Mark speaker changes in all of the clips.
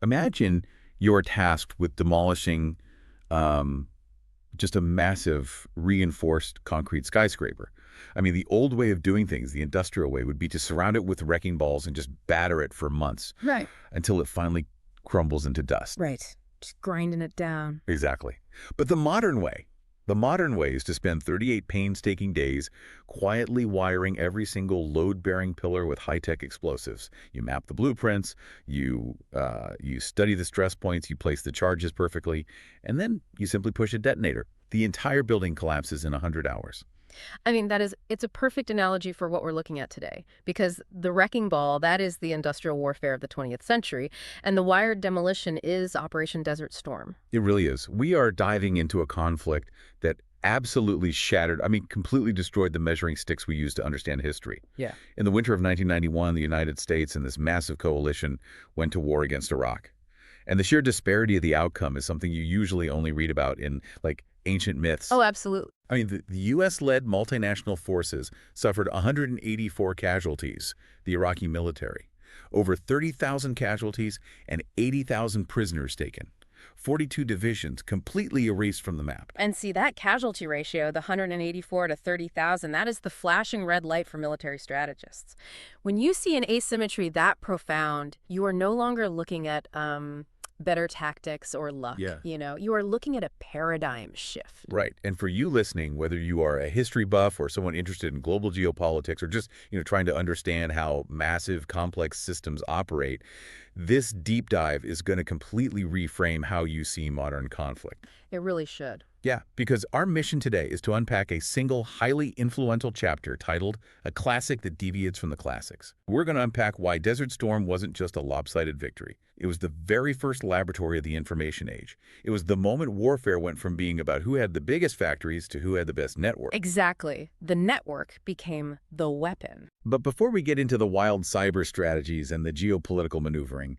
Speaker 1: Imagine you're tasked with demolishing um, just a massive reinforced concrete skyscraper. I mean, the old way of doing things, the industrial way, would be to surround it with wrecking balls and just batter it for months
Speaker 2: Right.
Speaker 1: until it finally crumbles into dust.
Speaker 2: Right. Just grinding it down.
Speaker 1: Exactly. But the modern way is to spend 38 painstaking days quietly wiring every single load-bearing pillar with high-tech explosives. You map the blueprints, you study the stress points, you place the charges perfectly, and then you simply push a detonator. The entire building collapses in 100 hours.
Speaker 2: I mean, it's a perfect analogy for what we're looking at today, because the wrecking ball, that is the industrial warfare of the 20th century, and the wired demolition is Operation Desert Storm.
Speaker 1: It really is. We are diving into a conflict that absolutely shattered, completely destroyed the measuring sticks we use to understand history.
Speaker 2: Yeah.
Speaker 1: In the winter of 1991, the United States and this massive coalition went to war against Iraq. And the sheer disparity of the outcome is something you usually only read about in, like, ancient myths.
Speaker 2: Oh, absolutely.
Speaker 1: The U.S.-led multinational forces suffered 184 casualties, the Iraqi military, over 30,000 casualties and 80,000 prisoners taken. 42 divisions completely erased from the map.
Speaker 2: And see, that casualty ratio, the 184 to 30,000, that is the flashing red light for military strategists. When you see an asymmetry that profound, you are no longer looking at better tactics or luck.
Speaker 1: Yeah.
Speaker 2: You are looking at a paradigm shift.
Speaker 1: Right. And for you listening, whether you are a history buff or someone interested in global geopolitics or just, trying to understand how massive, complex systems operate, this deep dive is going to completely reframe how you see modern conflict.
Speaker 2: It really should.
Speaker 1: Yeah, because our mission today is to unpack a single, highly influential chapter titled A Classic That Deviates from the Classics. We're going to unpack why Desert Storm wasn't just a lopsided victory. It was the very first laboratory of the information age. It was the moment warfare went from being about who had the biggest factories to who had the best network.
Speaker 2: Exactly. The network became the weapon.
Speaker 1: But before we get into the wild cyber strategies and the geopolitical maneuvering,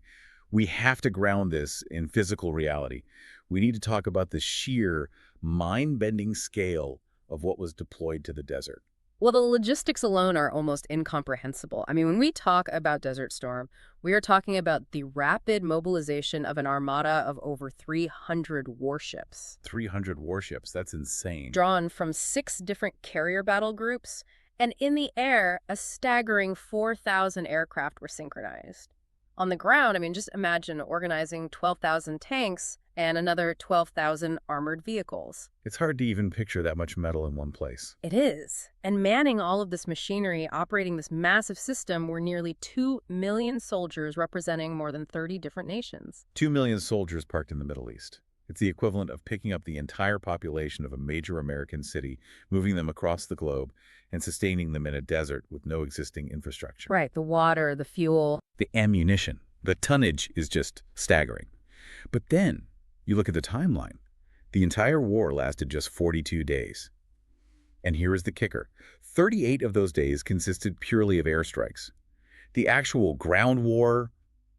Speaker 1: we have to ground this in physical reality. We need to talk about the sheer, mind-bending scale of what was deployed to the desert.
Speaker 2: Well, the logistics alone are almost incomprehensible. I mean, when we talk about Desert Storm, we are talking about the rapid mobilization of an armada of over 300 warships.
Speaker 1: 300 warships, that's insane.
Speaker 2: Drawn from 6 different carrier battle groups, and in the air, a staggering 4,000 aircraft were synchronized. On the ground, just imagine organizing 12,000 tanks and another 12,000 armored vehicles.
Speaker 1: It's hard to even picture that much metal in one place.
Speaker 2: It is. And manning all of this machinery, operating this massive system, were nearly 2 million soldiers representing more than 30 different nations.
Speaker 1: 2 million soldiers parked in the Middle East. It's the equivalent of picking up the entire population of a major American city, moving them across the globe, and sustaining them in a desert with no existing infrastructure.
Speaker 2: Right, the water, the fuel.
Speaker 1: The ammunition, the tonnage is just staggering. But then, you look at the timeline. The entire war lasted just 42 days. And here is the kicker. 38 of those days consisted purely of airstrikes. The actual ground war,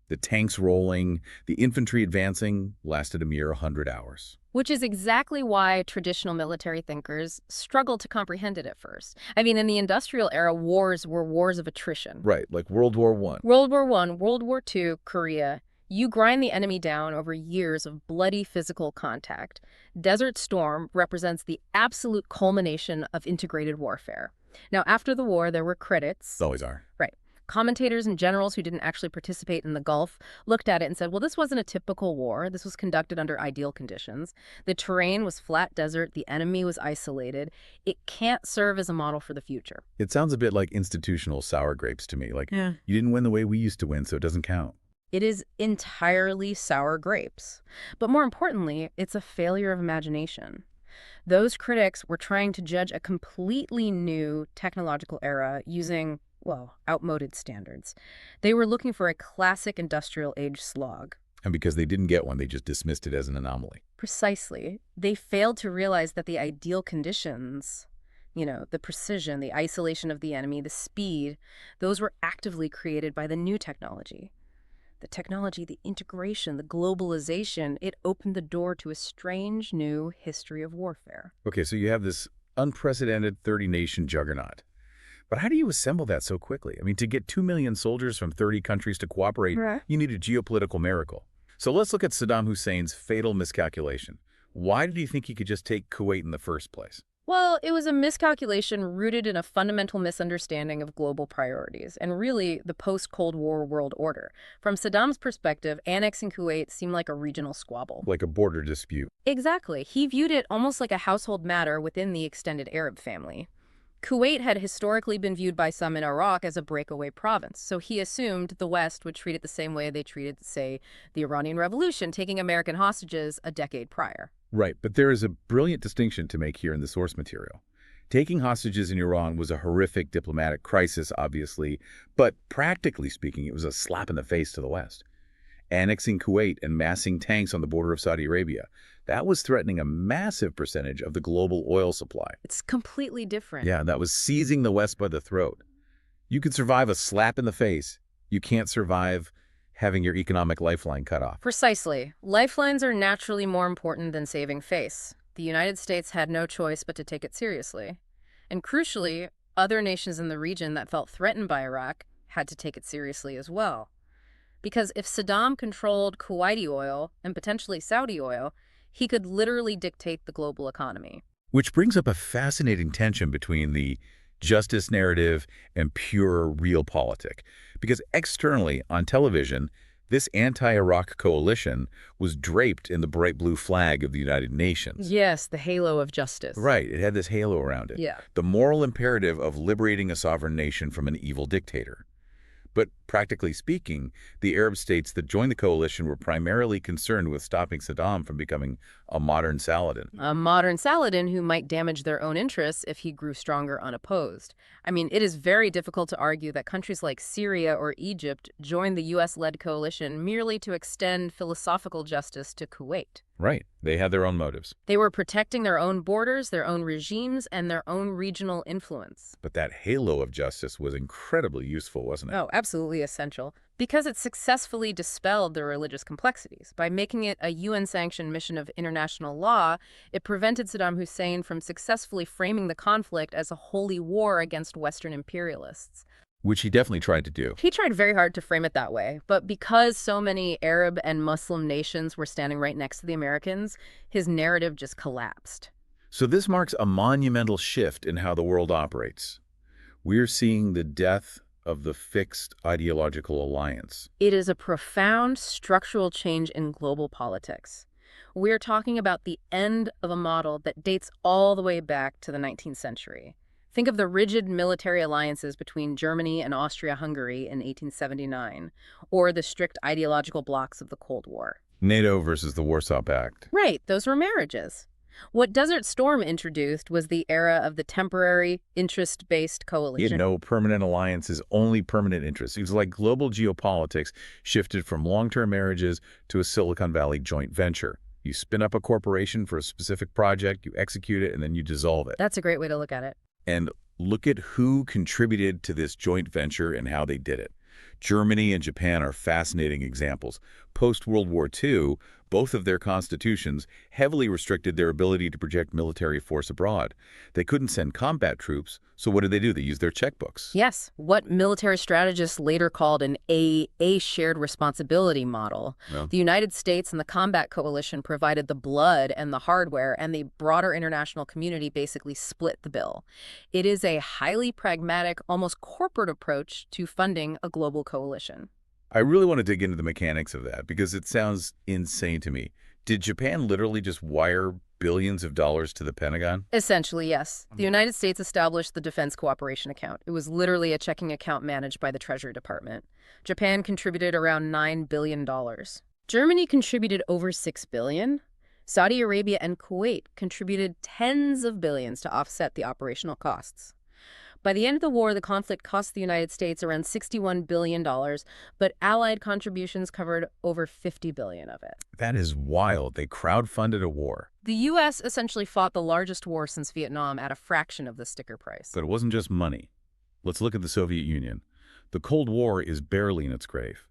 Speaker 1: the tanks rolling, the infantry advancing, lasted a mere 100 hours.
Speaker 2: Which is exactly why traditional military thinkers struggle to comprehend it at first. In the industrial era, wars were wars of attrition.
Speaker 1: Right, like World War I.
Speaker 2: World War I, World War II, Korea. You grind the enemy down over years of bloody physical contact. Desert Storm represents the absolute culmination of integrated warfare. Now, after the war, there were critics.
Speaker 1: Always are.
Speaker 2: Right. Commentators and generals who didn't actually participate in the Gulf looked at it and said, well, this wasn't a typical war. This was conducted under ideal conditions. The terrain was flat desert. The enemy was isolated. It can't serve as a model for the future.
Speaker 1: It sounds a bit like institutional sour grapes to me. Like,
Speaker 2: Yeah.
Speaker 1: You didn't win the way we used to win, so it doesn't count.
Speaker 2: It is entirely sour grapes. But more importantly, it's a failure of imagination. Those critics were trying to judge a completely new technological era using, outmoded standards. They were looking for a classic industrial age slog.
Speaker 1: And because they didn't get one, they just dismissed it as an anomaly.
Speaker 2: Precisely. They failed to realize that the ideal conditions, the precision, the isolation of the enemy, the speed, those were actively created by the new technology. The technology, the integration, the globalization, it opened the door to a strange new history of warfare.
Speaker 1: Okay, so you have this unprecedented 30-nation juggernaut. But how do you assemble that so quickly? To get 2 million soldiers from 30 countries to cooperate,
Speaker 2: Right.
Speaker 1: you need a geopolitical miracle. So let's look at Saddam Hussein's fatal miscalculation. Why did he think he could just take Kuwait in the first place?
Speaker 2: Well, it was a miscalculation rooted in a fundamental misunderstanding of global priorities and really the post-Cold War world order. From Saddam's perspective, annexing Kuwait seemed like a regional squabble.
Speaker 1: Like a border dispute.
Speaker 2: Exactly. He viewed it almost like a household matter within the extended Arab family. Kuwait had historically been viewed by some in Iraq as a breakaway province, so he assumed the West would treat it the same way they treated, say, the Iranian Revolution, taking American hostages a decade prior.
Speaker 1: Right, but there is a brilliant distinction to make here in the source material. Taking hostages in Iran was a horrific diplomatic crisis, obviously, but practically speaking, it was a slap in the face to the West. Annexing Kuwait and massing tanks on the border of Saudi Arabia, that was threatening a massive percentage of the global oil supply.
Speaker 2: It's completely different.
Speaker 1: Yeah, that was seizing the West by the throat. You can survive a slap in the face. You can't survive having your economic lifeline cut off.
Speaker 2: Precisely. Lifelines are naturally more important than saving face. The United States had no choice but to take it seriously. And crucially, other nations in the region that felt threatened by Iraq had to take it seriously as well. Because if Saddam controlled Kuwaiti oil and potentially Saudi oil, he could literally dictate the global economy.
Speaker 1: Which brings up a fascinating tension between the justice narrative and pure realpolitik. Because externally, on television, this anti-Iraq coalition was draped in the bright blue flag of the United Nations.
Speaker 2: Yes, the halo of justice.
Speaker 1: Right, it had this halo around it.
Speaker 2: Yeah.
Speaker 1: The moral imperative of liberating a sovereign nation from an evil dictator. But practically speaking, the Arab states that joined the coalition were primarily concerned with stopping Saddam from becoming a modern Saladin.
Speaker 2: A modern Saladin who might damage their own interests if he grew stronger unopposed. I mean, it is very difficult to argue that countries like Syria or Egypt joined the U.S.-led coalition merely to extend philosophical justice to Kuwait.
Speaker 1: Right. They had their own motives.
Speaker 2: They were protecting their own borders, their own regimes, and their own regional influence.
Speaker 1: But that halo of justice was incredibly useful, wasn't it?
Speaker 2: Oh, absolutely essential. Because it successfully dispelled the religious complexities. By making it a UN-sanctioned mission of international law, it prevented Saddam Hussein from successfully framing the conflict as a holy war against Western imperialists.
Speaker 1: Which he definitely tried to do.
Speaker 2: He tried very hard to frame it that way, but because so many Arab and Muslim nations were standing right next to the Americans, his narrative just collapsed.
Speaker 1: So this marks a monumental shift in how the world operates. We're seeing the death of the fixed ideological alliance.
Speaker 2: It is a profound structural change in global politics. We're talking about the end of a model that dates all the way back to the 19th century. Think of the rigid military alliances between Germany and Austria-Hungary in 1879, or the strict ideological blocs of the Cold War.
Speaker 1: NATO versus the Warsaw Pact.
Speaker 2: Right, those were marriages. What Desert Storm introduced was the era of the temporary, interest-based coalition.
Speaker 1: You had no permanent alliances, only permanent interests. It was like global geopolitics shifted from long-term marriages to a Silicon Valley joint venture. You spin up a corporation for a specific project, you execute it, and then you dissolve it.
Speaker 2: That's a great way to look at it.
Speaker 1: And look at who contributed to this joint venture and how they did it. Germany and Japan are fascinating examples. Post-World War II, both of their constitutions heavily restricted their ability to project military force abroad. They couldn't send combat troops, so what did? They used their checkbooks.
Speaker 2: Yes, what military strategists later called an A shared responsibility model.
Speaker 1: Well,
Speaker 2: The United States and the combat coalition provided the blood and the hardware, and the broader international community basically split the bill. It is a highly pragmatic, almost corporate approach to funding a global coalition.
Speaker 1: I really want to dig into the mechanics of that because it sounds insane to me. Did Japan literally just wire billions of dollars to the Pentagon?
Speaker 2: Essentially, yes. The United States established the Defense Cooperation Account. It was literally a checking account managed by the Treasury Department. Japan contributed around $9 billion. Germany contributed over $6 billion. Saudi Arabia and Kuwait contributed tens of billions to offset the operational costs. By the end of the war, the conflict cost the United States around $61 billion, but Allied contributions covered over $50 billion of it.
Speaker 1: That is wild. They crowdfunded a war.
Speaker 2: The U.S. essentially fought the largest war since Vietnam at a fraction of the sticker price.
Speaker 1: But it wasn't just money. Let's look at the Soviet Union. The Cold War is barely in its grave.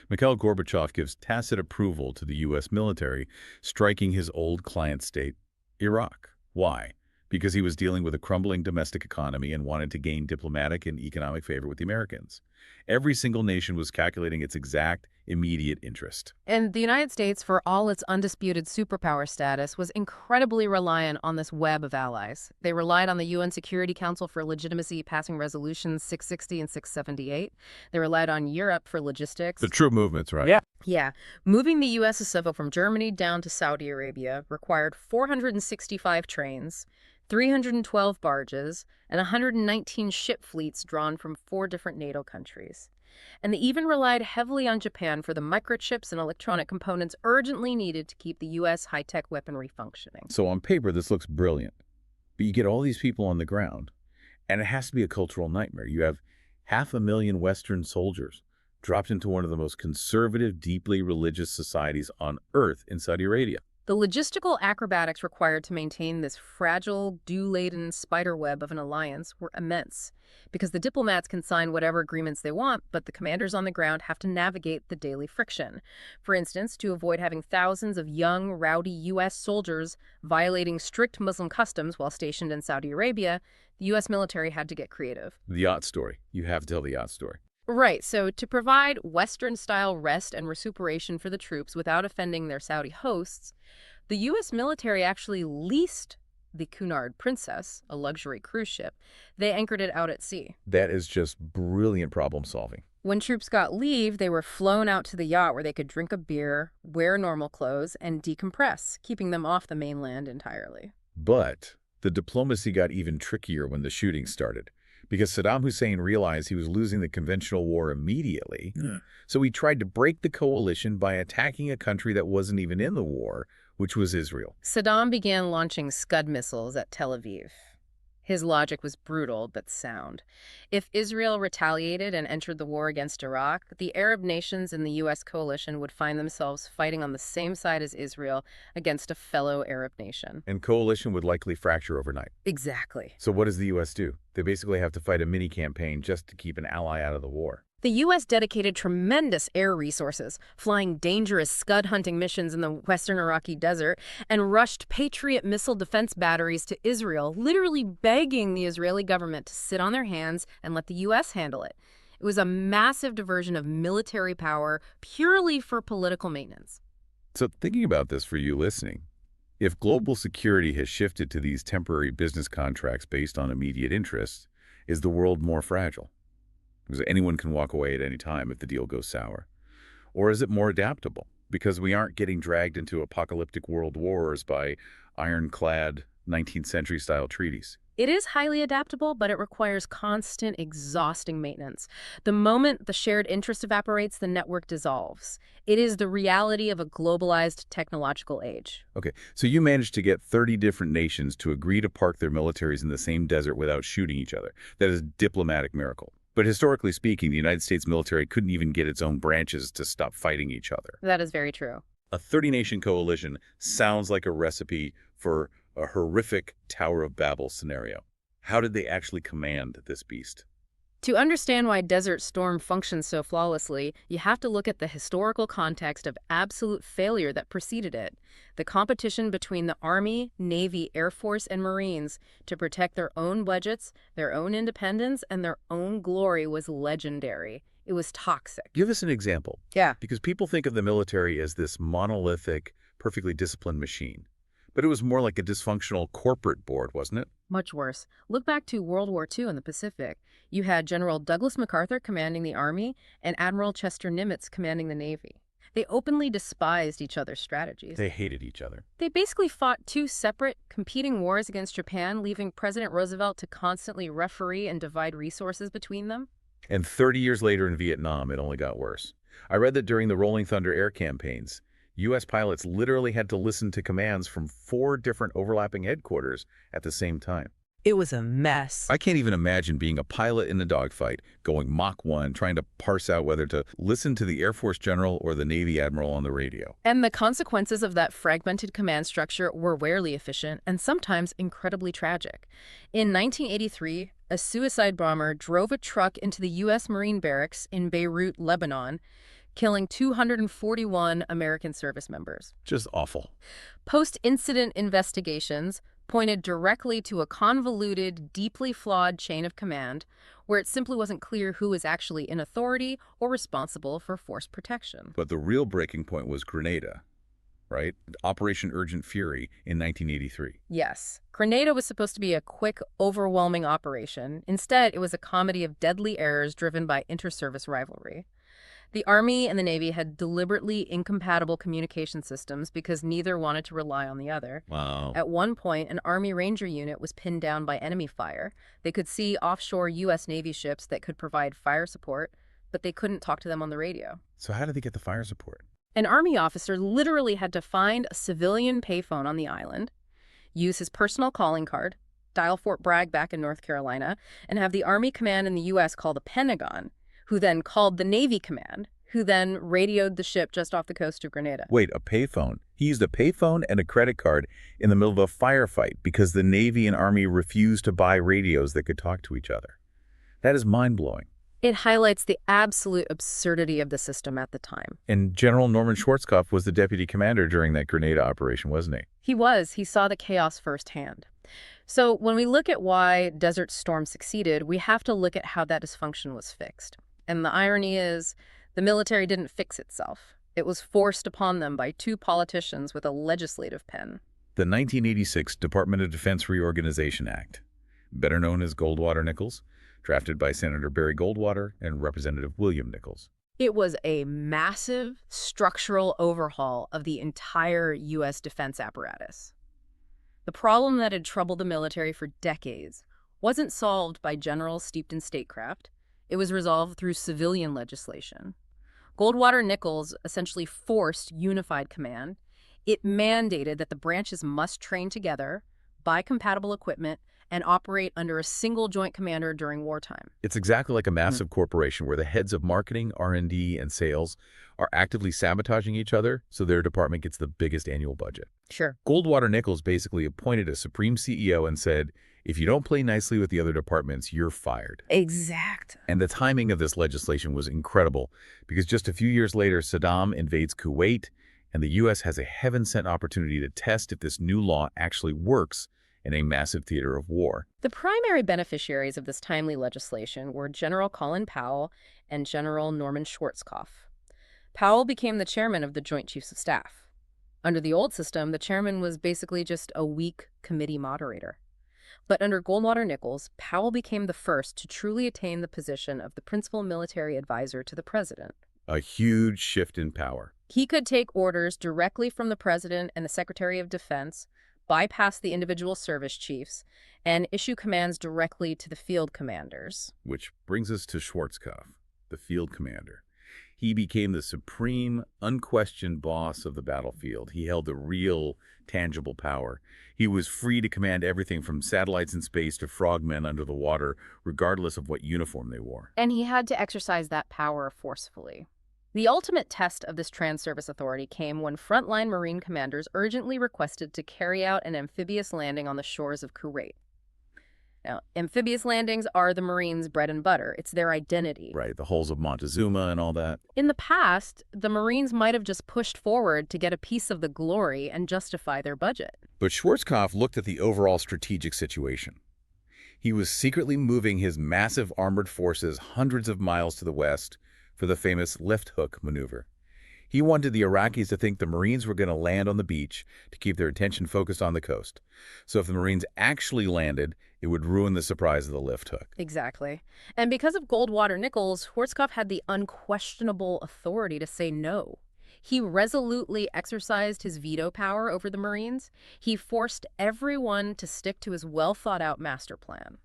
Speaker 1: Mikhail Gorbachev gives tacit approval to the U.S. military, striking his old client state, Iraq. Why? Because he was dealing with a crumbling domestic economy and wanted to gain diplomatic and economic favor with the Americans. Every single nation was calculating its exact immediate interest.
Speaker 2: And the United States, for all its undisputed superpower status, was incredibly reliant on this web of allies. They relied on the UN Security Council for legitimacy, passing resolutions 660 and 678. They relied on Europe for logistics.
Speaker 1: The troop movements, right?
Speaker 2: Yeah. Moving the USSR from Germany down to Saudi Arabia required 465 trains, 312 barges, and 119 ship fleets drawn from 4 different NATO countries. And they even relied heavily on Japan for the microchips and electronic components urgently needed to keep the U.S. high-tech weaponry functioning.
Speaker 1: So on paper, this looks brilliant. But you get all these people on the ground, and it has to be a cultural nightmare. You have 500,000 Western soldiers dropped into one of the most conservative, deeply religious societies on Earth in Saudi Arabia.
Speaker 2: The logistical acrobatics required to maintain this fragile, dew-laden spiderweb of an alliance were immense, because the diplomats can sign whatever agreements they want, but the commanders on the ground have to navigate the daily friction. For instance, to avoid having thousands of young, rowdy U.S. soldiers violating strict Muslim customs while stationed in Saudi Arabia, the U.S. military had to get creative.
Speaker 1: The yacht story. You have to tell the yacht story.
Speaker 2: Right, so to provide Western-style rest and recuperation for the troops without offending their Saudi hosts, the U.S. military actually leased the Cunard Princess, a luxury cruise ship. They anchored it out at sea.
Speaker 1: That is just brilliant problem solving.
Speaker 2: When troops got leave, they were flown out to the yacht where they could drink a beer, wear normal clothes, and decompress, keeping them off the mainland entirely.
Speaker 1: But the diplomacy got even trickier when the shooting started, because Saddam Hussein realized he was losing the conventional war immediately. So he tried to break the coalition by attacking a country that wasn't even in the war, which was Israel.
Speaker 2: Saddam began launching Scud missiles at Tel Aviv. His logic was brutal but sound. If Israel retaliated and entered the war against Iraq, the Arab nations in the U.S. coalition would find themselves fighting on the same side as Israel against a fellow Arab nation.
Speaker 1: And coalition would likely fracture overnight.
Speaker 2: Exactly.
Speaker 1: So what does the U.S. do? They basically have to fight a mini-campaign just to keep an ally out of the war.
Speaker 2: The U.S. dedicated tremendous air resources, flying dangerous Scud hunting missions in the western Iraqi desert, and rushed Patriot missile defense batteries to Israel, literally begging the Israeli government to sit on their hands and let the U.S. handle it. It was a massive diversion of military power purely for political maintenance.
Speaker 1: So thinking about this for you listening, if global security has shifted to these temporary business contracts based on immediate interests, is the world more fragile? Because anyone can walk away at any time if the deal goes sour. Or is it more adaptable? Because we aren't getting dragged into apocalyptic world wars by ironclad 19th century style treaties.
Speaker 2: It is highly adaptable, but it requires constant, exhausting maintenance. The moment the shared interest evaporates, the network dissolves. It is the reality of a globalized technological age.
Speaker 1: Okay, so you managed to get 30 different nations to agree to park their militaries in the same desert without shooting each other. That is a diplomatic miracle. But historically speaking, the United States military couldn't even get its own branches to stop fighting each other.
Speaker 2: That is very true.
Speaker 1: A 30-nation coalition sounds like a recipe for a horrific Tower of Babel scenario. How did they actually command this beast?
Speaker 2: To understand why Desert Storm functions so flawlessly, you have to look at the historical context of absolute failure that preceded it. The competition between the Army, Navy, Air Force, and Marines to protect their own budgets, their own independence, and their own glory was legendary. It was toxic.
Speaker 1: Give us an example.
Speaker 2: Yeah.
Speaker 1: Because people think of the military as this monolithic, perfectly disciplined machine. But it was more like a dysfunctional corporate board, wasn't it?
Speaker 2: Much worse. Look back to World War II in the Pacific. You had General Douglas MacArthur commanding the Army and Admiral Chester Nimitz commanding the Navy. They openly despised each other's strategies.
Speaker 1: They hated each other.
Speaker 2: They basically fought 2 separate, competing wars against Japan, leaving President Roosevelt to constantly referee and divide resources between them.
Speaker 1: And 30 years later in Vietnam, it only got worse. I read that during the Rolling Thunder air campaigns, U.S. pilots literally had to listen to commands from 4 different overlapping headquarters at the same time.
Speaker 3: It was a mess.
Speaker 1: I can't even imagine being a pilot in a dogfight, going Mach 1, trying to parse out whether to listen to the Air Force general or the Navy admiral on the radio.
Speaker 2: And the consequences of that fragmented command structure were rarely efficient and sometimes incredibly tragic. In 1983, a suicide bomber drove a truck into the U.S. Marine barracks in Beirut, Lebanon, killing 241 American service members.
Speaker 1: Just awful.
Speaker 2: Post-incident investigations pointed directly to a convoluted, deeply flawed chain of command where it simply wasn't clear who was actually in authority or responsible for force protection.
Speaker 1: But the real breaking point was Grenada, right? Operation Urgent Fury in 1983.
Speaker 2: Yes, Grenada was supposed to be a quick, overwhelming operation. Instead, it was a comedy of deadly errors driven by inter-service rivalry. The Army and the Navy had deliberately incompatible communication systems because neither wanted to rely on the other.
Speaker 1: Wow.
Speaker 2: At one point, an Army Ranger unit was pinned down by enemy fire. They could see offshore U.S. Navy ships that could provide fire support, but they couldn't talk to them on the radio.
Speaker 1: So how did they get the fire support?
Speaker 2: An Army officer literally had to find a civilian payphone on the island, use his personal calling card, dial Fort Bragg back in North Carolina, and have the Army command in the U.S. call the Pentagon, who then called the Navy command, who then radioed the ship just off the coast of Grenada.
Speaker 1: Wait, a payphone? He used a payphone and a credit card in the middle of a firefight because the Navy and Army refused to buy radios that could talk to each other. That is mind-blowing.
Speaker 2: It highlights the absolute absurdity of the system at the time.
Speaker 1: And General Norman Schwarzkopf was the deputy commander during that Grenada operation, wasn't he?
Speaker 2: He was. He saw the chaos firsthand. So when we look at why Desert Storm succeeded, we have to look at how that dysfunction was fixed. And the irony is, the military didn't fix itself. It was forced upon them by two politicians with a legislative pen.
Speaker 1: The 1986 Department of Defense Reorganization Act, better known as Goldwater-Nichols, drafted by Senator Barry Goldwater and Representative William Nichols.
Speaker 2: It was a massive structural overhaul of the entire U.S. defense apparatus. The problem that had troubled the military for decades wasn't solved by generals steeped in statecraft. It was resolved through civilian legislation. Goldwater-Nichols essentially forced unified command. It mandated that the branches must train together, buy compatible equipment, and operate under a single joint commander during wartime.
Speaker 1: It's exactly like a massive corporation where the heads of marketing, R&D, and sales are actively sabotaging each other so their department gets the biggest annual budget.
Speaker 2: Sure.
Speaker 1: Goldwater-Nichols basically appointed a supreme CEO and said, if you don't play nicely with the other departments, you're fired.
Speaker 2: Exact.
Speaker 1: And the timing of this legislation was incredible because just a few years later, Saddam invades Kuwait, and the U.S. has a heaven-sent opportunity to test if this new law actually works in a massive theater of war.
Speaker 2: The primary beneficiaries of this timely legislation were General Colin Powell and General Norman Schwarzkopf. Powell became the chairman of the Joint Chiefs of Staff. Under the old system, the chairman was basically just a weak committee moderator. But under Goldwater-Nichols, Powell became the first to truly attain the position of the principal military advisor to the president.
Speaker 1: A huge shift in power.
Speaker 2: He could take orders directly from the president and the Secretary of Defense, bypass the individual service chiefs, and issue commands directly to the field commanders.
Speaker 1: Which brings us to Schwarzkopf, the field commander. He became the supreme, unquestioned boss of the battlefield. He held the real, tangible power. He was free to command everything from satellites in space to frogmen under the water, regardless of what uniform they wore.
Speaker 2: And he had to exercise that power forcefully. The ultimate test of this trans-service authority came when frontline Marine commanders urgently requested to carry out an amphibious landing on the shores of Kuwait. Now, amphibious landings are the Marines' bread and butter. It's their identity.
Speaker 1: Right, the hulls of Montezuma and all that.
Speaker 2: In the past, the Marines might have just pushed forward to get a piece of the glory and justify their budget.
Speaker 1: But Schwarzkopf looked at the overall strategic situation. He was secretly moving his massive armored forces hundreds of miles to the west for the famous left hook maneuver. He wanted the Iraqis to think the Marines were going to land on the beach to keep their attention focused on the coast. So if the Marines actually landed, it would ruin the surprise of the lift hook.
Speaker 2: Exactly. And because of Goldwater-Nichols, Schwarzkopf had the unquestionable authority to say no. He resolutely exercised his veto power over the Marines. He forced everyone to stick to his well-thought-out master plan.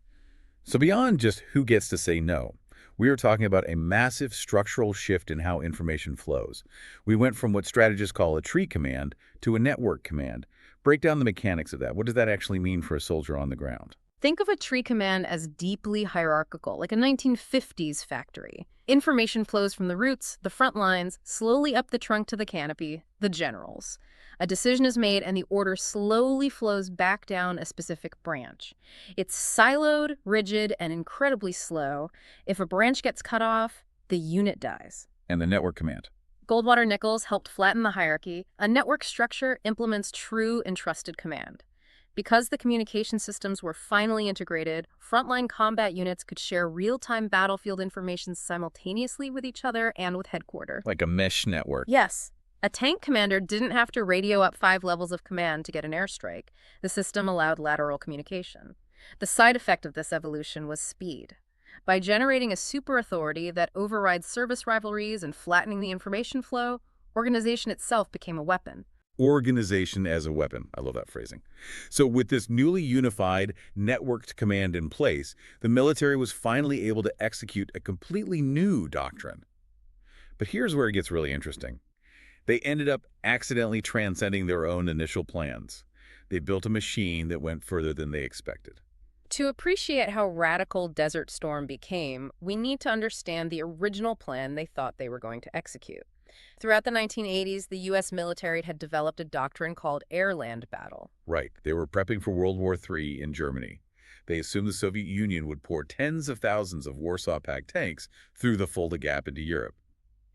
Speaker 1: So beyond just who gets to say no, we are talking about a massive structural shift in how information flows. We went from what strategists call a tree command to a network command. Break down the mechanics of that. What does that actually mean for a soldier on the ground?
Speaker 2: Think of a tree command as deeply hierarchical, like a 1950s factory. Information flows from the roots, the front lines, slowly up the trunk to the canopy, the generals. A decision is made and the order slowly flows back down a specific branch. It's siloed, rigid, and incredibly slow. If a branch gets cut off, the unit dies.
Speaker 1: And the network command?
Speaker 2: Goldwater-Nichols helped flatten the hierarchy. A network structure implements true and trusted command. Because the communication systems were finally integrated, frontline combat units could share real-time battlefield information simultaneously with each other and with headquarters.
Speaker 1: Like a mesh network.
Speaker 2: Yes, a tank commander didn't have to radio up 5 levels of command to get an airstrike. The system allowed lateral communication. The side effect of this evolution was speed. By generating a super authority that overrides service rivalries and flattening the information flow, organization itself became a weapon.
Speaker 1: Organization as a weapon. I love that phrasing. So with this newly unified, networked command in place, the military was finally able to execute a completely new doctrine. But here's where it gets really interesting. They ended up accidentally transcending their own initial plans. They built a machine that went further than they expected.
Speaker 2: To appreciate how radical Desert Storm became, we need to understand the original plan they thought they were going to execute. Throughout the 1980s, the U.S. military had developed a doctrine called air-land battle.
Speaker 1: Right. They were prepping for World War III in Germany. They assumed the Soviet Union would pour tens of thousands of Warsaw Pact tanks through the Fulda Gap into Europe.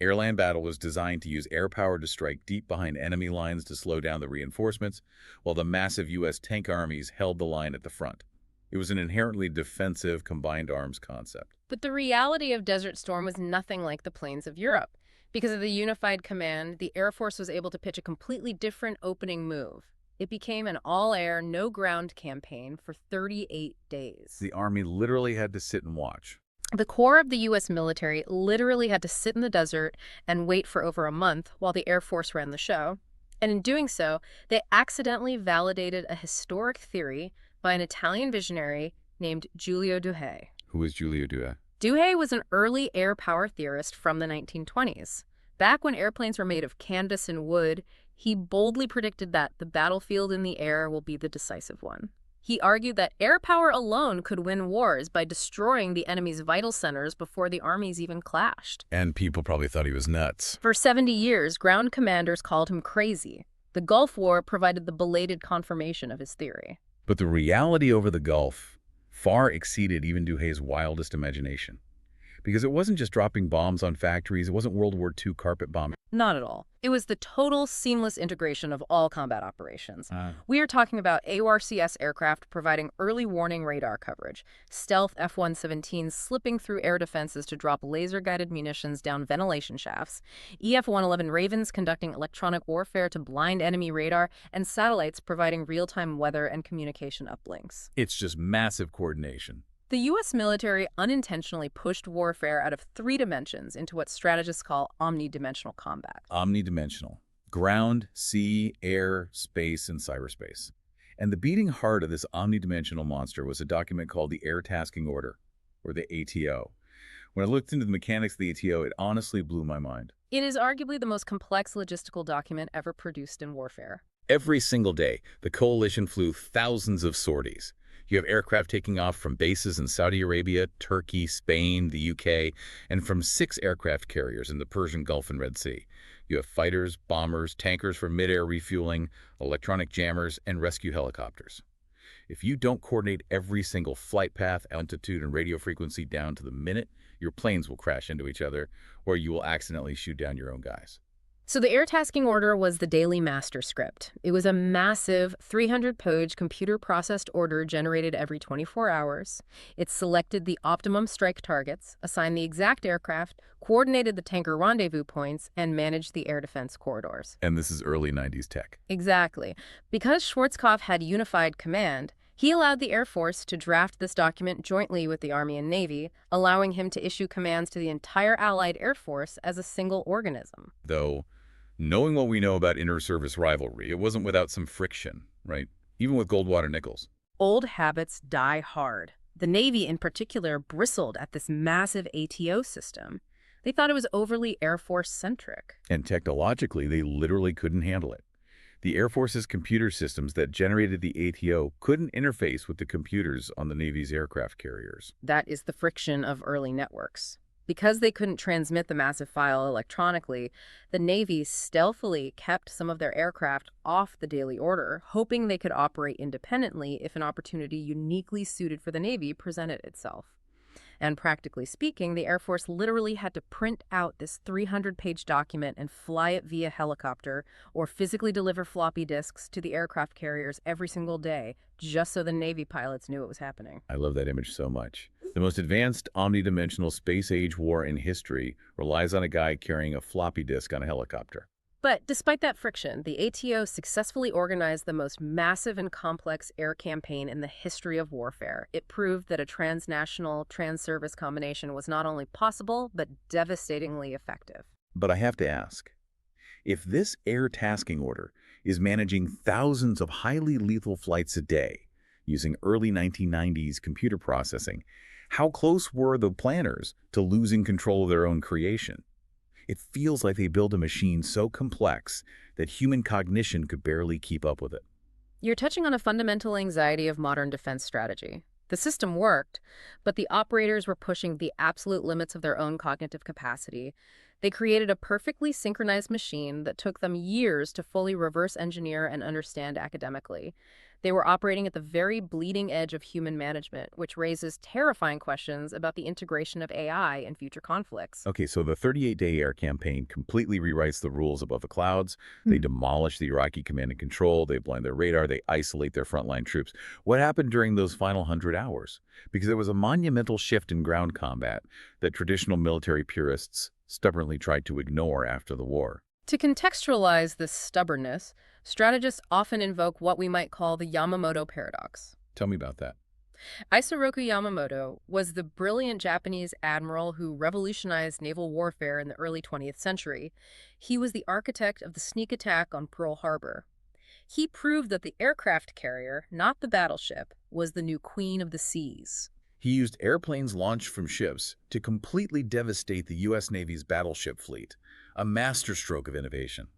Speaker 1: Air-land battle was designed to use air power to strike deep behind enemy lines to slow down the reinforcements, while the massive U.S. tank armies held the line at the front. It was an inherently defensive combined arms concept.
Speaker 2: But the reality of Desert Storm was nothing like the plains of Europe. Because of the unified command, the Air Force was able to pitch a completely different opening move. It became an all-air, no-ground campaign for 38 days.
Speaker 1: The Army literally had to sit and watch.
Speaker 2: The core of the U.S. military literally had to sit in the desert and wait for over a month while the Air Force ran the show. And in doing so, they accidentally validated a historic theory by an Italian visionary named Giulio Douhet.
Speaker 1: Who was Giulio Douhet?
Speaker 2: Douhet was an early air power theorist from the 1920s. Back when airplanes were made of canvas and wood, he boldly predicted that the battlefield in the air will be the decisive one. He argued that air power alone could win wars by destroying the enemy's vital centers before the armies even clashed.
Speaker 1: And people probably thought he was nuts.
Speaker 2: For 70 years, ground commanders called him crazy. The Gulf War provided the belated confirmation of his theory.
Speaker 1: But the reality over the Gulf far exceeded even Douhet's wildest imagination. Because it wasn't just dropping bombs on factories, it wasn't World War II carpet bombing.
Speaker 2: Not at all. It was the total seamless integration of all combat operations. We are talking about AORCS aircraft providing early warning radar coverage, stealth F-117s slipping through air defenses to drop laser-guided munitions down ventilation shafts, EF-111 Ravens conducting electronic warfare to blind enemy radar, and satellites providing real-time weather and communication uplinks.
Speaker 1: It's just massive coordination.
Speaker 2: The U.S. military unintentionally pushed warfare out of 3 dimensions into what strategists call omnidimensional combat.
Speaker 1: Omnidimensional. Ground, sea, air, space, and cyberspace. And the beating heart of this omnidimensional monster was a document called the Air Tasking Order, or the ATO. When I looked into the mechanics of the ATO, it honestly blew my mind.
Speaker 2: It is arguably the most complex logistical document ever produced in warfare.
Speaker 1: Every single day, the coalition flew thousands of sorties. You have aircraft taking off from bases in Saudi Arabia, Turkey, Spain, the UK, and from 6 aircraft carriers in the Persian Gulf and Red Sea. You have fighters, bombers, tankers for mid-air refueling, electronic jammers, and rescue helicopters. If you don't coordinate every single flight path, altitude, and radio frequency down to the minute, your planes will crash into each other, or you will accidentally shoot down your own guys.
Speaker 2: So the Air Tasking Order was the daily master script. It was a massive 300-page computer-processed order generated every 24 hours. It selected the optimum strike targets, assigned the exact aircraft, coordinated the tanker rendezvous points, and managed the air defense corridors.
Speaker 1: And this is early 90s tech.
Speaker 2: Exactly. Because Schwarzkopf had unified command, he allowed the Air Force to draft this document jointly with the Army and Navy, allowing him to issue commands to the entire Allied Air Force as a single organism.
Speaker 1: Though, knowing what we know about inter-service rivalry, it wasn't without some friction, right? Even with Goldwater-Nichols.
Speaker 2: Old habits die hard. The Navy, in particular, bristled at this massive ATO system. They thought it was overly Air Force-centric.
Speaker 1: And technologically, they literally couldn't handle it. The Air Force's computer systems that generated the ATO couldn't interface with the computers on the Navy's aircraft carriers.
Speaker 2: That is the friction of early networks. Because they couldn't transmit the massive file electronically, the Navy stealthily kept some of their aircraft off the daily order, hoping they could operate independently if an opportunity uniquely suited for the Navy presented itself. And practically speaking, the Air Force literally had to print out this 300-page document and fly it via helicopter or physically deliver floppy disks to the aircraft carriers every single day, just so the Navy pilots knew it was happening.
Speaker 1: I love that image so much. The most advanced omnidimensional space-age war in history relies on a guy carrying a floppy disk on a helicopter.
Speaker 2: But despite that friction, the ATO successfully organized the most massive and complex air campaign in the history of warfare. It proved that a transnational, trans-service combination was not only possible, but devastatingly effective.
Speaker 1: But I have to ask, if this air tasking order is managing thousands of highly lethal flights a day using early 1990s computer processing, how close were the planners to losing control of their own creation? It feels like they built a machine so complex that human cognition could barely keep up with it.
Speaker 2: You're touching on a fundamental anxiety of modern defense strategy. The system worked, but the operators were pushing the absolute limits of their own cognitive capacity. They created a perfectly synchronized machine that took them years to fully reverse engineer and understand academically. They were operating at the very bleeding edge of human management, which raises terrifying questions about the integration of AI in future conflicts.
Speaker 1: Okay, so the 38-day air campaign completely rewrites the rules above the clouds. They demolish the Iraqi command and control. They blind their radar. They isolate their frontline troops. What happened during those final 100 hours? Because there was a monumental shift in ground combat that traditional military purists stubbornly tried to ignore after the war.
Speaker 2: To contextualize this stubbornness, strategists often invoke what we might call the Yamamoto paradox.
Speaker 1: Tell me about that.
Speaker 2: Isoroku Yamamoto was the brilliant Japanese admiral who revolutionized naval warfare in the early 20th century. He was the architect of the sneak attack on Pearl Harbor. He proved that the aircraft carrier, not the battleship, was the new queen of the seas.
Speaker 1: He used airplanes launched from ships to completely devastate the U.S. Navy's battleship fleet, a masterstroke of innovation.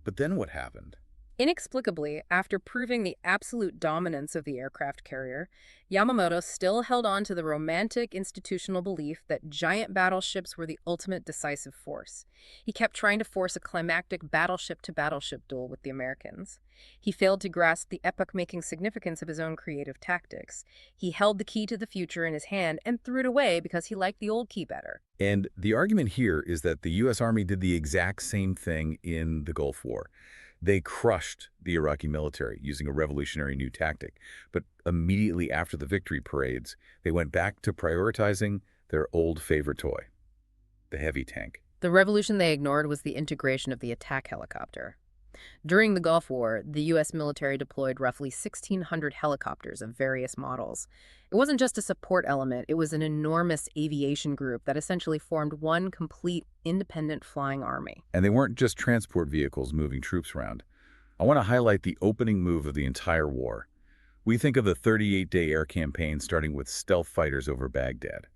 Speaker 1: But then what happened?
Speaker 2: Inexplicably, after proving the absolute dominance of the aircraft carrier, Yamamoto still held on to the romantic institutional belief that giant battleships were the ultimate decisive force. He kept trying to force a climactic battleship-to-battleship duel with the Americans. He failed to grasp the epoch-making significance of his own creative tactics. He held the key to the future in his hand and threw it away because he liked the old key better.
Speaker 1: And the argument here is that the U.S. Army did the exact same thing in the Gulf War. They crushed the Iraqi military using a revolutionary new tactic. But immediately after the victory parades, they went back to prioritizing their old favorite toy, the heavy tank.
Speaker 2: The revolution they ignored was the integration of the attack helicopter. During the Gulf War, the U.S. military deployed roughly 1,600 helicopters of various models. It wasn't just a support element, it was an enormous aviation group that essentially formed one complete, independent flying army.
Speaker 1: And they weren't just transport vehicles moving troops around. I want to highlight the opening move of the entire war. We think of the 38-day air campaign starting with stealth fighters over Baghdad.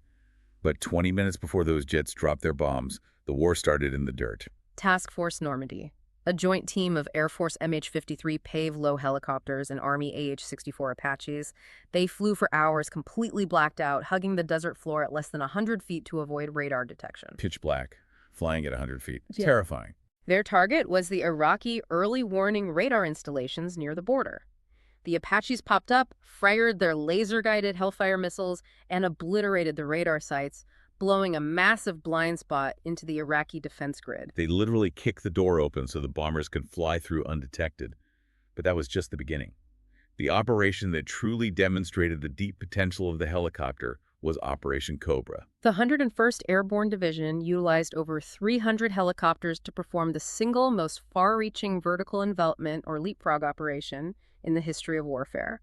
Speaker 1: But 20 minutes before those jets dropped their bombs, the war started in the dirt.
Speaker 2: Task Force Normandy, a joint team of Air Force MH-53 PAVE-low helicopters and Army AH-64 Apaches. They flew for hours, completely blacked out, hugging the desert floor at less than 100 feet to avoid radar detection.
Speaker 1: Pitch black, flying at 100 feet.
Speaker 2: Yeah.
Speaker 1: Terrifying.
Speaker 2: Their target was the Iraqi early warning radar installations near the border. The Apaches popped up, fired their laser-guided Hellfire missiles, and obliterated the radar sites, blowing a massive blind spot into the Iraqi defense grid.
Speaker 1: They literally kicked the door open so the bombers could fly through undetected. But that was just the beginning. The operation that truly demonstrated the deep potential of the helicopter was Operation Cobra.
Speaker 2: The 101st Airborne Division utilized over 300 helicopters to perform the single most far-reaching vertical envelopment or leapfrog operation in the history of warfare.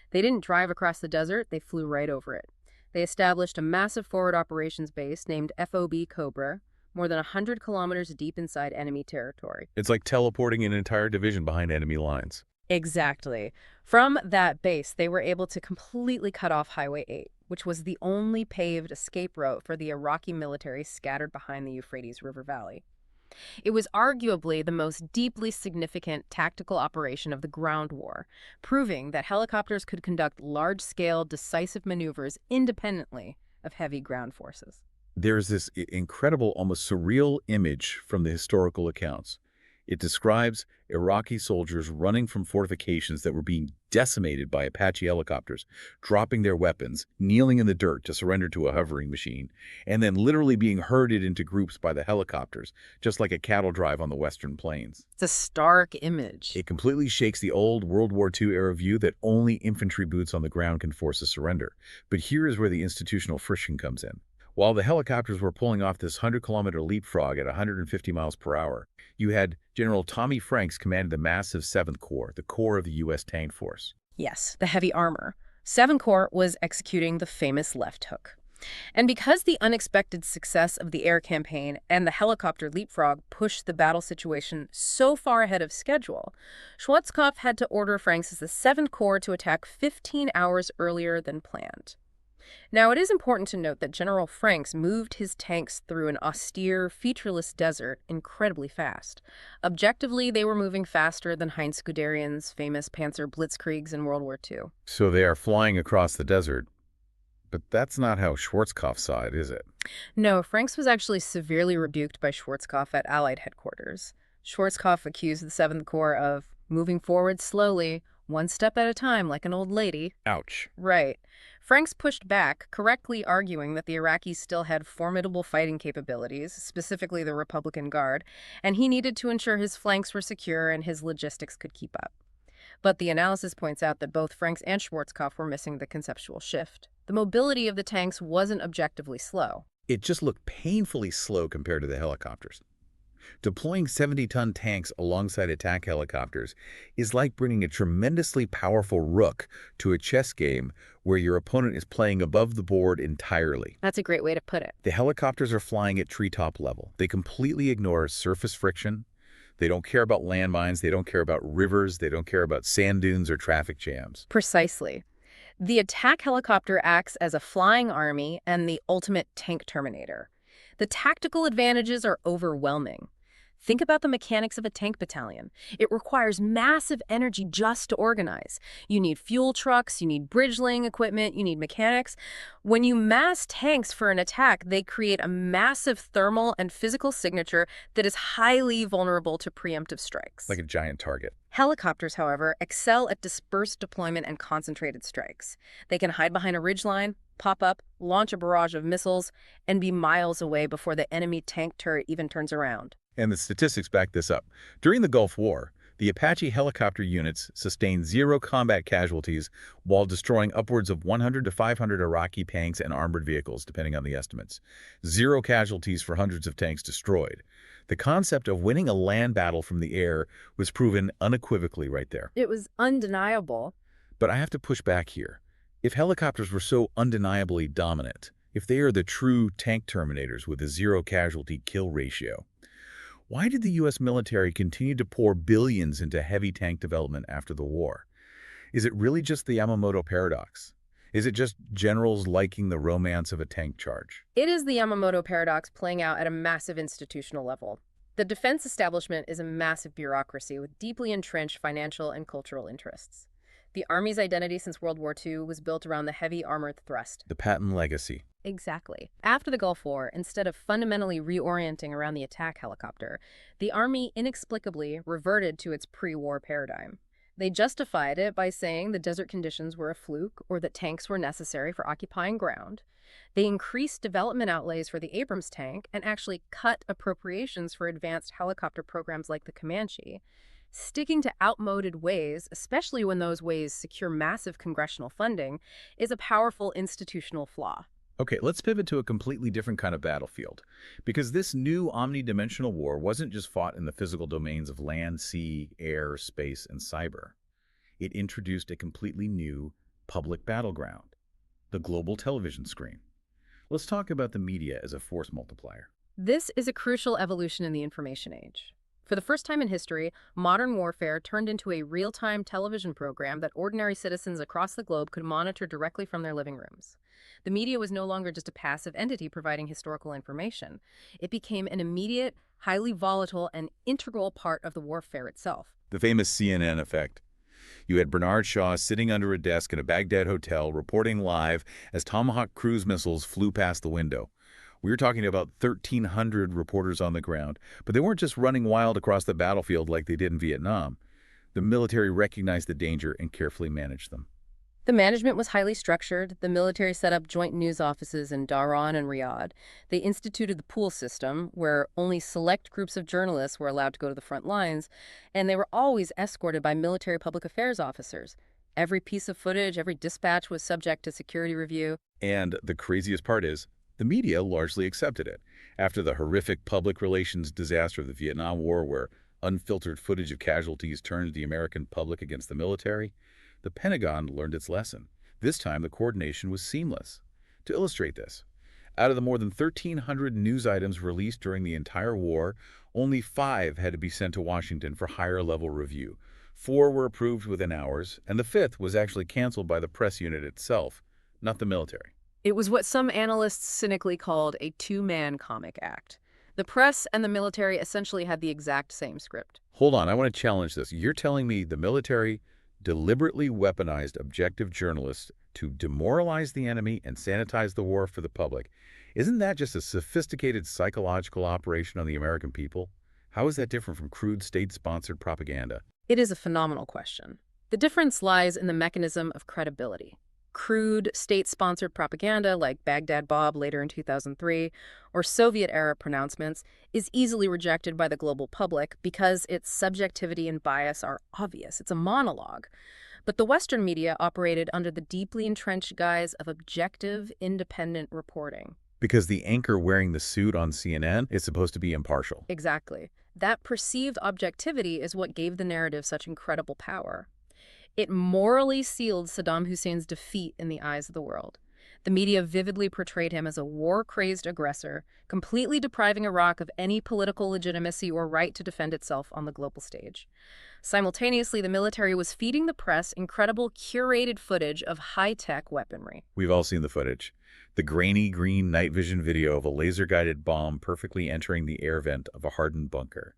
Speaker 2: They didn't drive across the desert, they flew right over it. They established a massive forward operations base named FOB Cobra, more than 100 kilometers deep inside enemy territory.
Speaker 1: It's like teleporting an entire division behind enemy lines.
Speaker 2: Exactly. From that base, they were able to completely cut off Highway 8, which was the only paved escape route for the Iraqi military scattered behind the Euphrates River Valley. It was arguably the most deeply significant tactical operation of the ground war, proving that helicopters could conduct large-scale, decisive maneuvers independently of heavy ground forces.
Speaker 1: There's this incredible, almost surreal image from the historical accounts. It describes Iraqi soldiers running from fortifications that were being decimated by Apache helicopters, dropping their weapons, kneeling in the dirt to surrender to a hovering machine, and then literally being herded into groups by the helicopters, just like a cattle drive on the Western Plains.
Speaker 2: It's a stark image.
Speaker 1: It completely shakes the old World War II era view that only infantry boots on the ground can force a surrender. But here is where the institutional friction comes in. While the helicopters were pulling off this 100-kilometer leapfrog at 150 miles per hour, you had General Tommy Franks commanded the massive 7th Corps, the core of the U.S. tank force.
Speaker 2: Yes, the heavy armor. 7th Corps was executing the famous left hook. And because the unexpected success of the air campaign and the helicopter leapfrog pushed the battle situation so far ahead of schedule, Schwarzkopf had to order Franks' the 7th Corps to attack 15 hours earlier than planned. Now, it is important to note that General Franks moved his tanks through an austere, featureless desert incredibly fast. Objectively, they were moving faster than Heinz Guderian's famous Panzer Blitzkriegs in World War II.
Speaker 1: So they are flying across the desert. But that's not how Schwarzkopf saw it, is it?
Speaker 2: No, Franks was actually severely rebuked by Schwarzkopf at Allied headquarters. Schwarzkopf accused the 7th Corps of moving forward slowly, one step at a time, like an old lady.
Speaker 1: Ouch.
Speaker 2: Right. Franks pushed back, correctly arguing that the Iraqis still had formidable fighting capabilities, specifically the Republican Guard, and he needed to ensure his flanks were secure and his logistics could keep up. But the analysis points out that both Franks and Schwarzkopf were missing the conceptual shift. The mobility of the tanks wasn't objectively slow.
Speaker 1: It just looked painfully slow compared to the helicopters. Deploying 70-ton tanks alongside attack helicopters is like bringing a tremendously powerful rook to a chess game where your opponent is playing above the board entirely.
Speaker 2: That's a great way to put it.
Speaker 1: The helicopters are flying at treetop level. They completely ignore surface friction. They don't care about landmines. They don't care about rivers. They don't care about sand dunes or traffic jams.
Speaker 2: Precisely. The attack helicopter acts as a flying army and the ultimate tank terminator. The tactical advantages are overwhelming. Think about the mechanics of a tank battalion. It requires massive energy just to organize. You need fuel trucks, you need bridge laying equipment, you need mechanics. When you mass tanks for an attack, they create a massive thermal and physical signature that is highly vulnerable to preemptive strikes.
Speaker 1: Like a giant target.
Speaker 2: Helicopters, however, excel at dispersed deployment and concentrated strikes. They can hide behind a ridgeline, pop up, launch a barrage of missiles, and be miles away before the enemy tank turret even turns around.
Speaker 1: And the statistics back this up. During the Gulf War, the Apache helicopter units sustained 0 combat casualties while destroying upwards of 100 to 500 Iraqi tanks and armored vehicles, depending on the estimates. 0 casualties for hundreds of tanks destroyed. The concept of winning a land battle from the air was proven unequivocally right there.
Speaker 2: It was undeniable.
Speaker 1: But I have to push back here. If helicopters were so undeniably dominant, if they are the true tank terminators with a 0 casualty kill ratio, why did the U.S. military continue to pour billions into heavy tank development after the war? Is it really just the Yamamoto paradox? Is it just generals liking the romance of a tank charge?
Speaker 2: It is the Yamamoto paradox playing out at a massive institutional level. The defense establishment is a massive bureaucracy with deeply entrenched financial and cultural interests. The Army's identity since World War II was built around the heavy armored thrust.
Speaker 1: The Patton legacy.
Speaker 2: Exactly. After the Gulf War, instead of fundamentally reorienting around the attack helicopter, the Army inexplicably reverted to its pre-war paradigm. They justified it by saying the desert conditions were a fluke or that tanks were necessary for occupying ground. They increased development outlays for the Abrams tank and actually cut appropriations for advanced helicopter programs like the Comanche. Sticking to outmoded ways, especially when those ways secure massive congressional funding, is a powerful institutional flaw.
Speaker 1: Okay, let's pivot to a completely different kind of battlefield. Because this new omnidimensional war wasn't just fought in the physical domains of land, sea, air, space, and cyber. It introduced a completely new public battleground, the global television screen. Let's talk about the media as a force multiplier.
Speaker 2: This is a crucial evolution in the information age. For the first time in history, modern warfare turned into a real-time television program that ordinary citizens across the globe could monitor directly from their living rooms. The media was no longer just a passive entity providing historical information. It became an immediate, highly volatile, and integral part of the warfare itself.
Speaker 1: The famous CNN effect. You had Bernard Shaw sitting under a desk in a Baghdad hotel reporting live as Tomahawk cruise missiles flew past the window. We were talking about 1,300 reporters on the ground, but they weren't just running wild across the battlefield like they did in Vietnam. The military recognized the danger and carefully managed them.
Speaker 2: The management was highly structured. The military set up joint news offices in Dhahran and Riyadh. They instituted the pool system, where only select groups of journalists were allowed to go to the front lines, and they were always escorted by military public affairs officers. Every piece of footage, every dispatch was subject to security review.
Speaker 1: And the craziest part is, the media largely accepted it. After the horrific public relations disaster of the Vietnam War, where unfiltered footage of casualties turned the American public against the military, the Pentagon learned its lesson. This time, the coordination was seamless. To illustrate this, out of the more than 1,300 news items released during the entire war, only 5 had to be sent to Washington for higher-level review. 4 were approved within hours, and the 5th was actually canceled by the press unit itself, not the military.
Speaker 2: It was what some analysts cynically called a two-man comic act. The press and the military essentially had the exact same script.
Speaker 1: Hold on, I want to challenge this. You're telling me the military deliberately weaponized objective journalists to demoralize the enemy and sanitize the war for the public. Isn't that just a sophisticated psychological operation on the American people? How is that different from crude state-sponsored propaganda?
Speaker 2: It is a phenomenal question. The difference lies in the mechanism of credibility. Crude, state-sponsored propaganda like Baghdad Bob later in 2003 or Soviet-era pronouncements is easily rejected by the global public because its subjectivity and bias are obvious. It's a monologue. But the Western media operated under the deeply entrenched guise of objective, independent reporting.
Speaker 1: Because the anchor wearing the suit on CNN is supposed to be impartial.
Speaker 2: Exactly. That perceived objectivity is what gave the narrative such incredible power. It morally sealed Saddam Hussein's defeat in the eyes of the world. The media vividly portrayed him as a war-crazed aggressor, completely depriving Iraq of any political legitimacy or right to defend itself on the global stage. Simultaneously, the military was feeding the press incredible curated footage of high-tech weaponry.
Speaker 1: We've all seen the footage. The grainy green night vision video of a laser-guided bomb perfectly entering the air vent of a hardened bunker.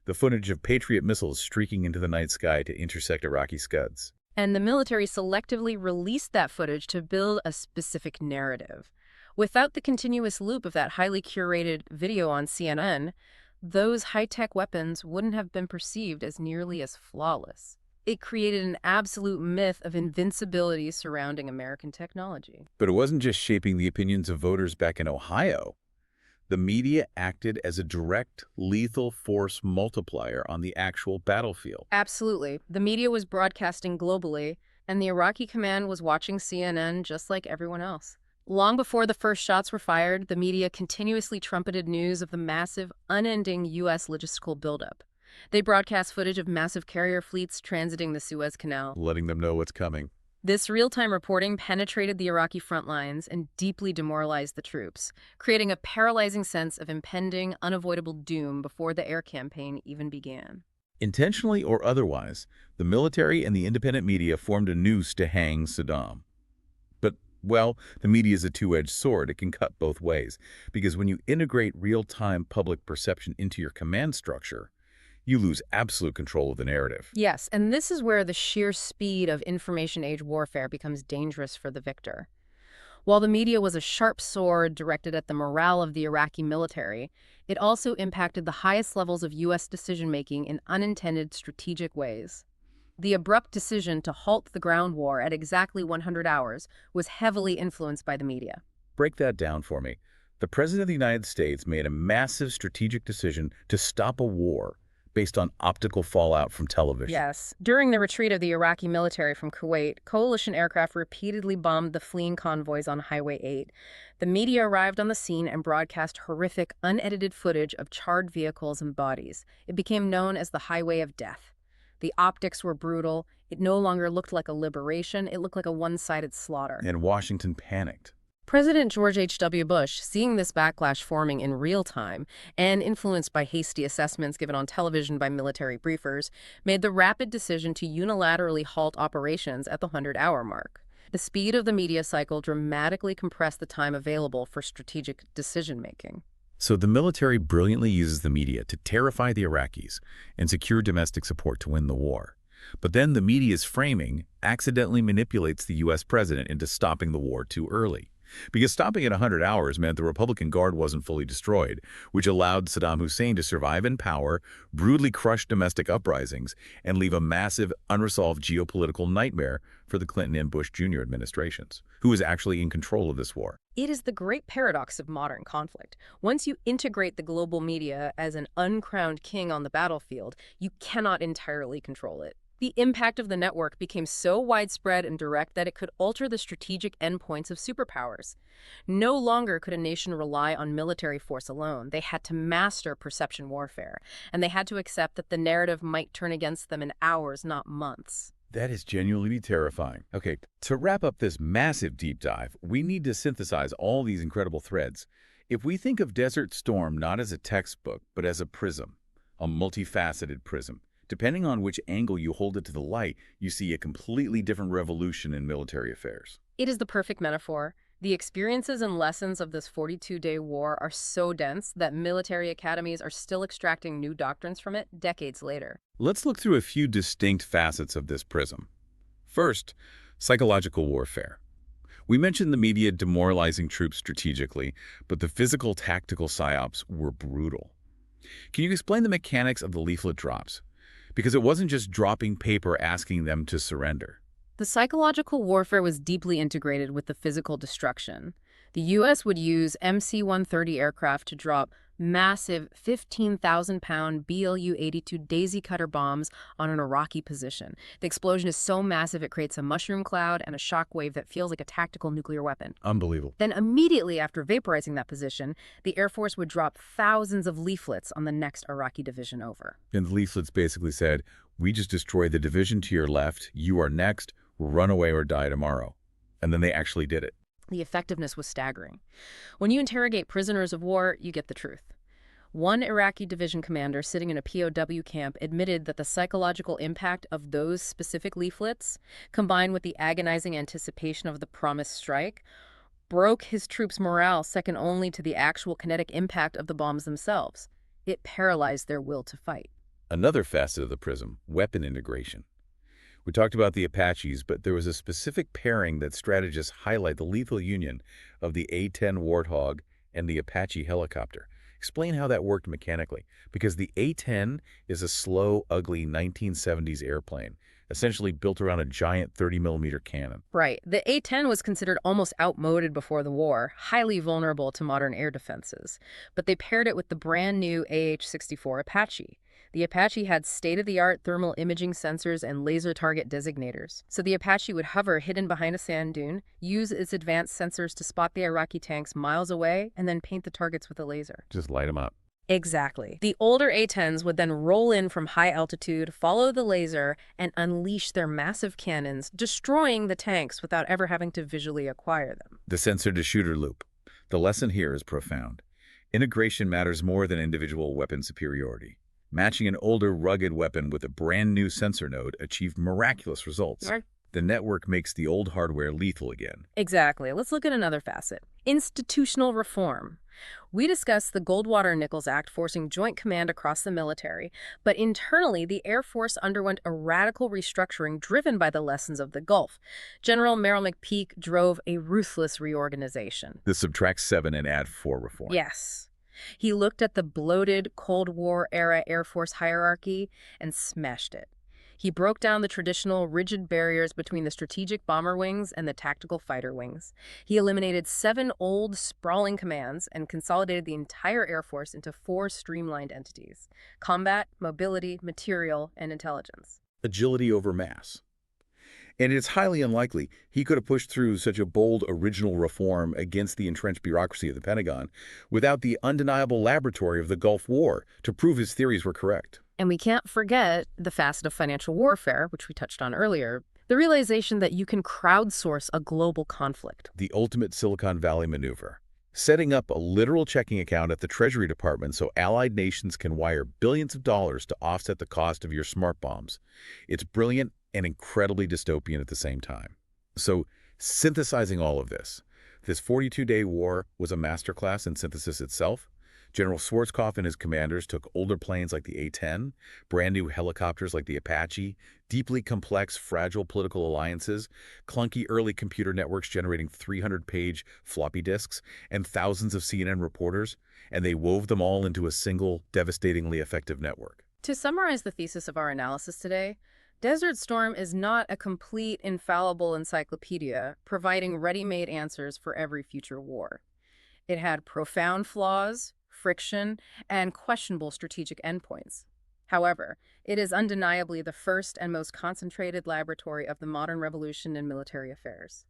Speaker 1: The footage of Patriot missiles streaking into the night sky to intersect Iraqi Scuds.
Speaker 2: And the military selectively released that footage to build a specific narrative. Without the continuous loop of that highly curated video on CNN, those high-tech weapons wouldn't have been perceived as nearly as flawless. It created an absolute myth of invincibility surrounding American technology.
Speaker 1: But it wasn't just shaping the opinions of voters back in Ohio. The media acted as a direct, lethal force multiplier on the actual battlefield.
Speaker 2: Absolutely. The media was broadcasting globally, and the Iraqi command was watching CNN just like everyone else. Long before the first shots were fired, the media continuously trumpeted news of the massive, unending U.S. logistical buildup. They broadcast footage of massive carrier fleets transiting the Suez Canal,
Speaker 1: Letting them know what's coming.
Speaker 2: This real-time reporting penetrated the Iraqi front lines and deeply demoralized the troops, creating a paralyzing sense of impending, unavoidable doom before the air campaign even began.
Speaker 1: Intentionally or otherwise, the military and the independent media formed a noose to hang Saddam. But, well, the media is a two-edged sword. It can cut both ways, because when you integrate real-time public perception into your command structure, you lose absolute control of the narrative.
Speaker 2: Yes, and this is where the sheer speed of information age warfare becomes dangerous for the victor. While the media was a sharp sword directed at the morale of the Iraqi military, it also impacted the highest levels of U.S. decision-making in unintended strategic ways. The abrupt decision to halt the ground war at exactly 100 hours was heavily influenced by the media.
Speaker 1: Break that down for me. The President of the United States made a massive strategic decision to stop a war based on optical fallout from television.
Speaker 2: Yes. During the retreat of the Iraqi military from Kuwait, coalition aircraft repeatedly bombed the fleeing convoys on Highway 8. The media arrived on the scene and broadcast horrific, unedited footage of charred vehicles and bodies. It became known as the Highway of Death. The optics were brutal. It no longer looked like a liberation. It looked like a one-sided slaughter.
Speaker 1: And Washington panicked.
Speaker 2: President George H.W. Bush, seeing this backlash forming in real time and influenced by hasty assessments given on television by military briefers, made the rapid decision to unilaterally halt operations at the 100-hour mark. The speed of the media cycle dramatically compressed the time available for strategic decision-making.
Speaker 1: So the military brilliantly uses the media to terrify the Iraqis and secure domestic support to win the war. But then the media's framing accidentally manipulates the U.S. president into stopping the war too early. Because stopping at 100 hours meant the Republican Guard wasn't fully destroyed, which allowed Saddam Hussein to survive in power, brutally crush domestic uprisings, and leave a massive, unresolved geopolitical nightmare for the Clinton and Bush Jr. administrations, who was actually in control of this war.
Speaker 2: It is the great paradox of modern conflict. Once you integrate the global media as an uncrowned king on the battlefield, you cannot entirely control it. The impact of the network became so widespread and direct that it could alter the strategic endpoints of superpowers. No longer could a nation rely on military force alone. They had to master perception warfare, and they had to accept that the narrative might turn against them in hours, not months.
Speaker 1: That is genuinely terrifying. Okay, to wrap up this massive deep dive, we need to synthesize all these incredible threads. If we think of Desert Storm not as a textbook, but as a prism, a multifaceted prism, depending on which angle you hold it to the light, you see a completely different revolution in military affairs.
Speaker 2: It is the perfect metaphor. The experiences and lessons of this 42-day war are so dense that military academies are still extracting new doctrines from it decades later.
Speaker 1: Let's look through a few distinct facets of this prism. First, psychological warfare. We mentioned the media demoralizing troops strategically, but the physical tactical psyops were brutal. Can you explain the mechanics of the leaflet drops? Because it wasn't just dropping paper asking them to surrender.
Speaker 2: The psychological warfare was deeply integrated with the physical destruction. The U.S. would use MC-130 aircraft to drop massive 15,000-pound BLU-82 daisy cutter bombs on an Iraqi position. The explosion is so massive it creates a mushroom cloud and a shock wave that feels like a tactical nuclear weapon.
Speaker 1: Unbelievable.
Speaker 2: Then immediately after vaporizing that position, the Air Force would drop thousands of leaflets on the next Iraqi division over.
Speaker 1: And the leaflets basically said, we just destroyed the division to your left, you are next, run away or die tomorrow. And then they actually did it.
Speaker 2: The effectiveness was staggering. When you interrogate prisoners of war, you get the truth. One Iraqi division commander sitting in a POW camp admitted that the psychological impact of those specific leaflets, combined with the agonizing anticipation of the promised strike, broke his troops' morale second only to the actual kinetic impact of the bombs themselves. It paralyzed their will to fight.
Speaker 1: Another facet of the prism, weapon integration. We talked about the Apaches, but there was a specific pairing that strategists highlight: the lethal union of the A-10 Warthog and the Apache helicopter. Explain how that worked mechanically, because the A-10 is a slow, ugly 1970s airplane, essentially built around a giant 30mm cannon.
Speaker 2: Right. The A-10 was considered almost outmoded before the war, highly vulnerable to modern air defenses. But they paired it with the brand new AH-64 Apache. The Apache had state-of-the-art thermal imaging sensors and laser target designators. So the Apache would hover hidden behind a sand dune, use its advanced sensors to spot the Iraqi tanks miles away, and then paint the targets with a laser.
Speaker 1: Just light them up.
Speaker 2: Exactly. The older A-10s would then roll in from high altitude, follow the laser, and unleash their massive cannons, destroying the tanks without ever having to visually acquire them.
Speaker 1: The sensor-to-shooter loop. The lesson here is profound. Integration matters more than individual weapon superiority. Matching an older, rugged weapon with a brand-new sensor node achieved miraculous results.
Speaker 2: Right.
Speaker 1: The network makes the old hardware lethal again.
Speaker 2: Exactly. Let's look at another facet. Institutional reform. We discussed the Goldwater-Nichols Act forcing joint command across the military, but internally the Air Force underwent a radical restructuring driven by the lessons of the Gulf. General Merrill McPeak drove a ruthless reorganization.
Speaker 1: The subtract 7 and add 4 reform.
Speaker 2: Yes. He looked at the bloated Cold War-era Air Force hierarchy and smashed it. He broke down the traditional rigid barriers between the strategic bomber wings and the tactical fighter wings. He eliminated 7 old, sprawling commands and consolidated the entire Air Force into 4 streamlined entities: combat, mobility, material, and intelligence.
Speaker 1: Agility over mass. And it's highly unlikely he could have pushed through such a bold original reform against the entrenched bureaucracy of the Pentagon without the undeniable laboratory of the Gulf War to prove his theories were correct.
Speaker 2: And we can't forget the facet of financial warfare, which we touched on earlier, the realization that you can crowdsource a global conflict.
Speaker 1: The ultimate Silicon Valley maneuver. Setting up a literal checking account at the Treasury Department so allied nations can wire billions of dollars to offset the cost of your smart bombs. It's brilliant and incredibly dystopian at the same time. So, synthesizing all of this 42-day war was a masterclass in synthesis itself. General Schwarzkopf and his commanders took older planes like the A-10, brand new helicopters like the Apache, deeply complex, fragile political alliances, clunky early computer networks generating 300-page floppy disks, and thousands of CNN reporters, and they wove them all into a single, devastatingly effective network.
Speaker 2: To summarize the thesis of our analysis today, Desert Storm is not a complete, infallible encyclopedia providing ready-made answers for every future war. It had profound flaws, friction, and questionable strategic endpoints. However, it is undeniably the first and most concentrated laboratory of the modern revolution in military affairs.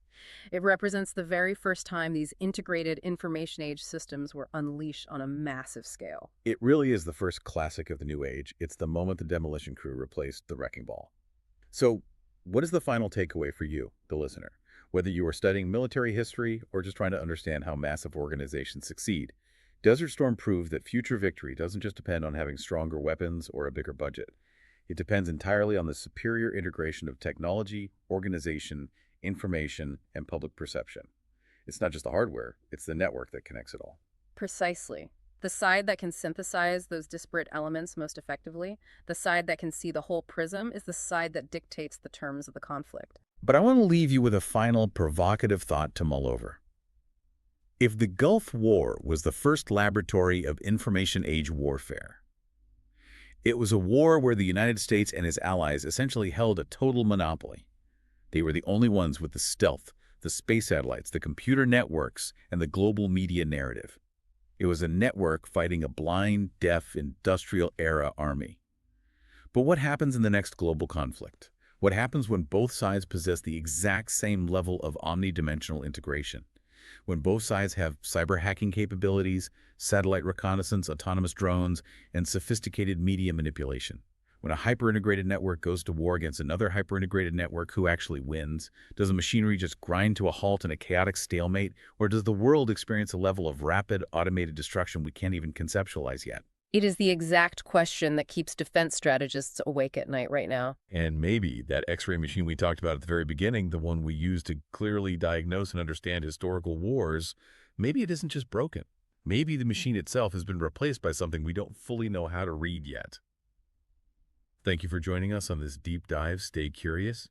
Speaker 2: It represents the very first time these integrated information age systems were unleashed on a massive scale.
Speaker 1: It really is the first classic of the new age. It's the moment the demolition crew replaced the wrecking ball. So, what is the final takeaway for you, the listener? Whether you are studying military history or just trying to understand how massive organizations succeed, Desert Storm proved that future victory doesn't just depend on having stronger weapons or a bigger budget. It depends entirely on the superior integration of technology, organization, information, and public perception. It's not just the hardware, it's the network that connects it all.
Speaker 2: Precisely. The side that can synthesize those disparate elements most effectively, the side that can see the whole prism, is the side that dictates the terms of the conflict.
Speaker 1: But I want to leave you with a final provocative thought to mull over. If the Gulf War was the first laboratory of information age warfare, it was a war where the United States and its allies essentially held a total monopoly. They were the only ones with the stealth, the space satellites, the computer networks, and the global media narrative. It was a network fighting a blind, deaf, industrial-era army. But what happens in the next global conflict? What happens when both sides possess the exact same level of omnidimensional integration? When both sides have cyber hacking capabilities, satellite reconnaissance, autonomous drones, and sophisticated media manipulation? When a hyper-integrated network goes to war against another hyper-integrated network, who actually wins? Does the machinery just grind to a halt in a chaotic stalemate, or does the world experience a level of rapid, automated destruction we can't even conceptualize yet?
Speaker 2: It is the exact question that keeps defense strategists awake at night right now.
Speaker 3: And maybe that X-ray machine we talked about at the very beginning, the one we use to clearly diagnose and understand historical wars, maybe it isn't just broken. Maybe the machine itself has been replaced by something we don't fully know how to read yet. Thank you for joining us on this deep dive. Stay curious,